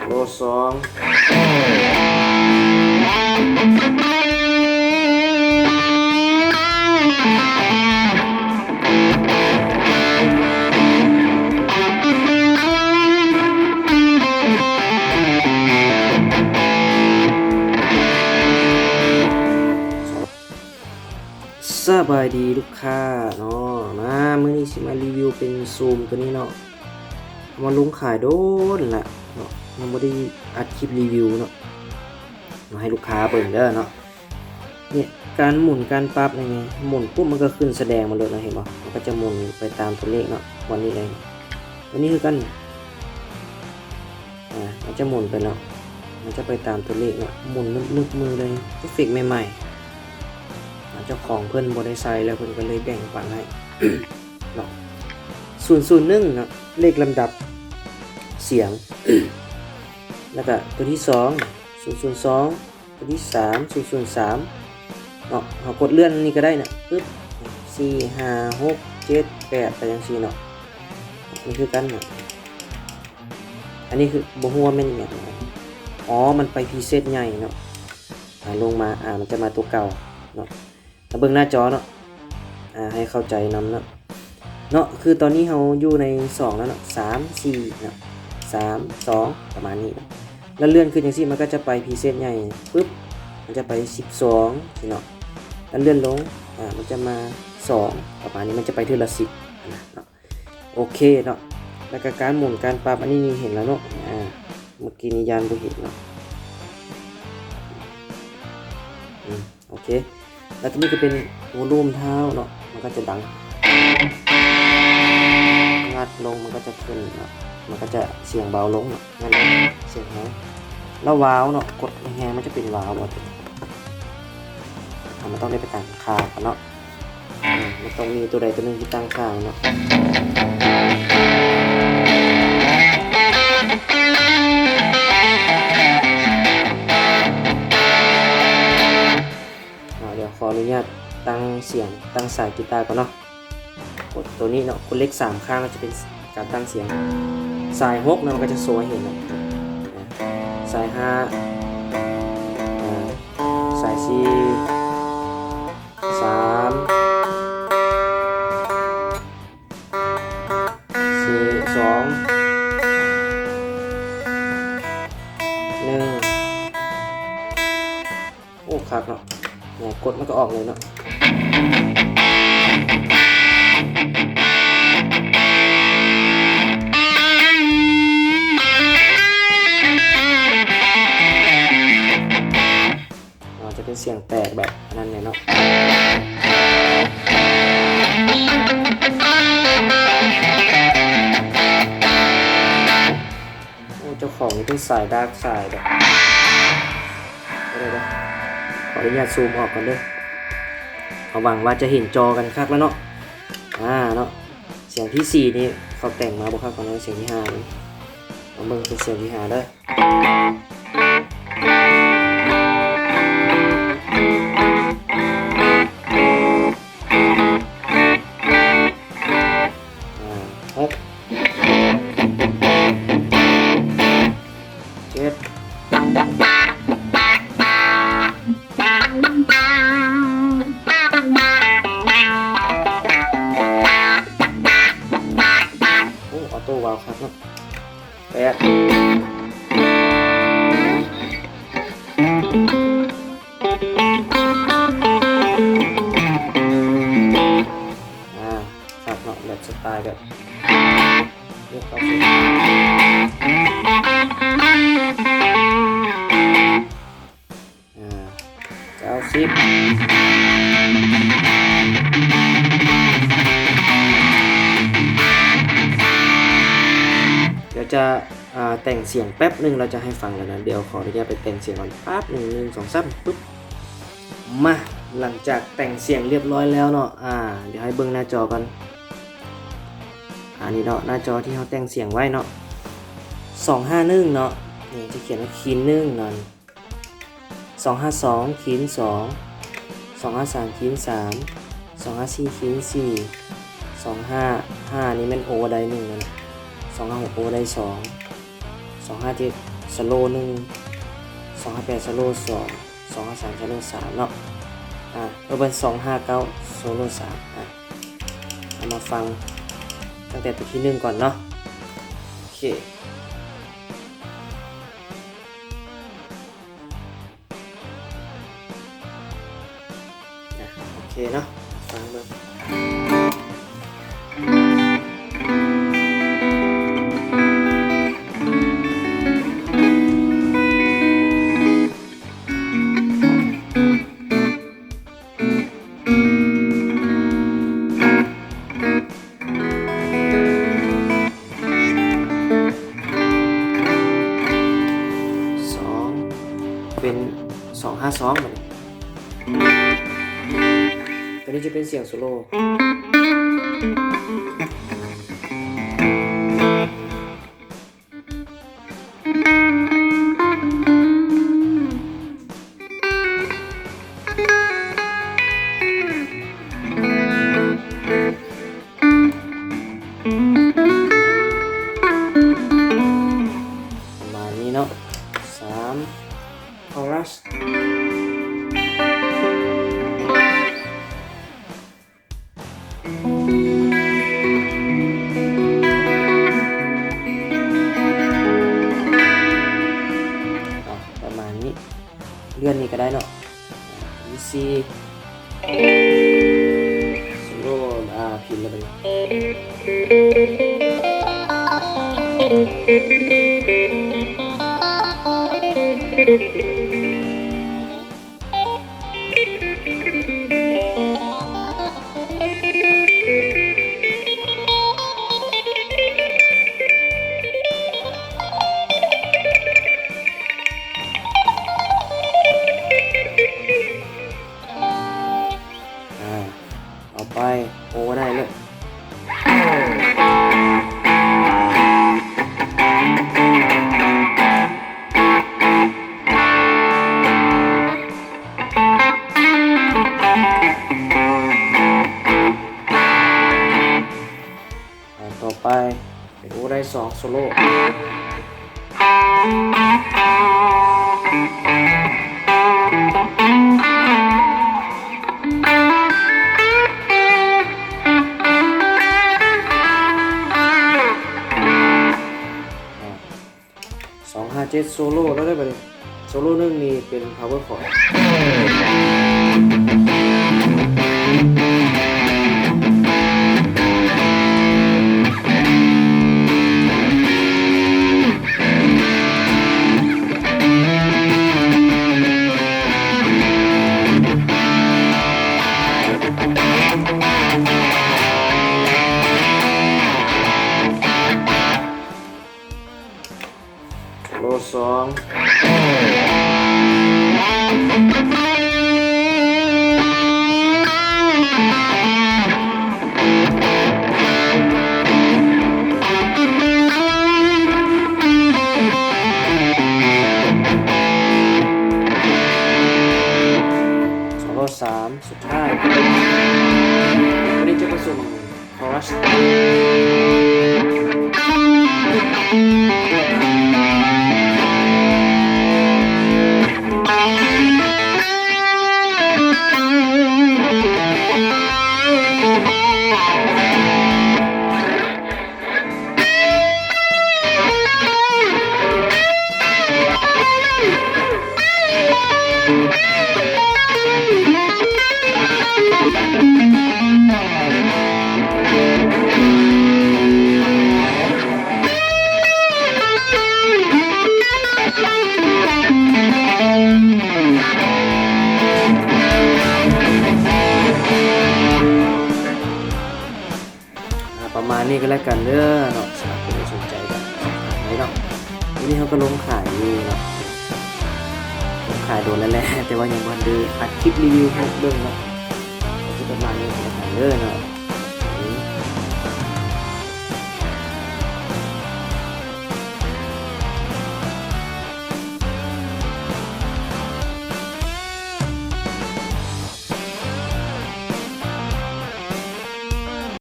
โลสองสบายดีลูกค้าเนาะมามื้อนี้สิมารีวิวเป็นซูมตัวนี้เนาะมาลงขายโดนละเนาะยังบ่ได้อัดคลิปรีวิวเนาะมาให้ลูกค้าเบิ่งเด้อเนาะเนี่ยการหมุนการปรับอะไรเงี้ยหมุนปุ๊บมันก็ขึ้นแสดงมาเลยนะเห็นป่ะมันก็จะหมุนไปตามตัวเลขเนาะวันนี้เลยวันนี้คือกันมันจะหมุนไปแล้วมันจะไปตามตัวเลขเนาะหมุนนึกมือเลยเอฟเฟกต์ใหม่ๆเจ้าของเพื่อนบริษัทแล้วเพื่อนก็เลยแบ่งปันให้ เนาะ001เนาะเลขลำดับเสียง แล้วก็ตัวที่2 002ตัวที่3 003เนาะเรากดเลื่อนนี่ก็ได้นะปึ๊บ4 5 6 7 8ไปจังซี่เนาะนี่คือกันเนาะอันนี้คือบ่ฮู้ว่าแม่นหยังอ๋อมันไปพรีเซตใหญ่เนาะลงมามันจะมาตัวเก่าเนาะแล้วเบิ่งหน้าจอเนาะให้เข้าใจนำเนาะคือตอนนี้เราอยู่ใน2แล้วเนาะ3 4เนาะ3 2ประมาณนี้เนาะแล้วเลื่อนขึ้นจังซี่มันก็จะไปพรีเซตใหญ่ปึ๊บมันจะไป12สิเนาะแล้วเลื่อนลงมันจะมา2ประมาณนี้มันจะไปทีละ10เนาะโอเคเนาะแล้วก็การหมุนการปรับอันนี้นี่เห็นแล้วเนาะเมื่อกี้นี้ยานบ่เห็นเนาะโอเคแล้วตัวนี้ก็เป็นวอลลุ่มเท้าเนาะมันก็จะดังงัดลงมันก็จะขึ้นเนาะมันก็จะเสียงเบาลงเนาะงัดลงเสียงแฮงแล้ววาวเนาะกดแฮงมันจะเป็นวาวหมดมันต้องได้ไปตั้งค่ากันเนาะมันต้องมีตัวใดตัวหนึ่งที่ตั้งค่าเนาะเดี๋ยวขออนุญาตตั้งเสียงตั้งสายกีตาร์ก่อนเนาะกดตัวนี้เนาะกดเลข3ข้างก็จะเป็นการตั้งเสียงสาย6นะมันก็จะโชว์ให้เห็นเนาะสาย5สาย4 3 4 2 1โอ้ครับเนาะเนี่ยกดมันก็ออกเลยเนาะจะเป็นเสียงแตกแบบนั้นเนี่ยเนาะโอ้เจ้าของนี่เป็นสายดาร์กสายแบบอะไรนะขออนุญาตซูมออกกันด้วยหวังว่าจะเห็นจอกันคักแล้วเนาะเนาะเสียงที่4นี่เขาแต่งมาบอกครับก่อนนะเสียงที่5นี่เอาเบิ่งเป็นเสียงที่5เด้อออโต้วาล์วครับเนาะ8ครับเนาะแบบสไตล์แบบเรียกเข้าสู่90เดี๋ยวจะแต่งเสียงแป๊บหนึ่งเราจะให้ฟังแล้วนะเดี๋ยวขออนุญาตไปแต่งเสียงก่อนแป๊บ1 1 2 3ปุ๊บมาหลังจากแต่งเสียงเรียบร้อยแล้วเนาะเดี๋ยวให้เบิ่งหน้าจอกันนี่เนาะหน้าจอที่เขาแต่งเสียงไว้เนาะ251เนาะนี่จะเขียนว่าคีย์1นั่น252คีย์2 253คีย์3 254คีย์4 255นี่มันโอเวอร์ได1นั่น256โอเวอร์ได2 256 257สโล1 258สโล2 253สโล3เนาะเป็น259สโล3เอามาฟังตั้งแต่ตัวที่1ก่อนเนาะโอเคโอเคเนาะฟังเบิ่งเป็น252เหมือนตัวนี้จะเป็นเสียงโซโล่ประมาณนี้เนาะ3คอรัสประมาณนี้เลื่อนนี้ก็ได้เนาะCโซโล่พินแล้วไปเอาไปโอ้ได้เลยต่อไปเป็นโอ้ได้2โซโล่257โซโล่แล้วได้ไปโซโล่นึงนี่เป็น power chord โล3สุดท้ายวันนี้จะผสมคอรัสประมาณนี้ก็แล้วกันเด้อเนาะสำหรับคนที่สนใจกันไหนเนาะทีนี้เขาก็ลงขายอยู่เนาะลงขายโดนแล้วแหละแต่ว่ายังบ่ได้อัดคลิปรีวิวให้เบิ่งเนาะก็จะประมาณนี้ก็แล้วกันเด้อเนาะ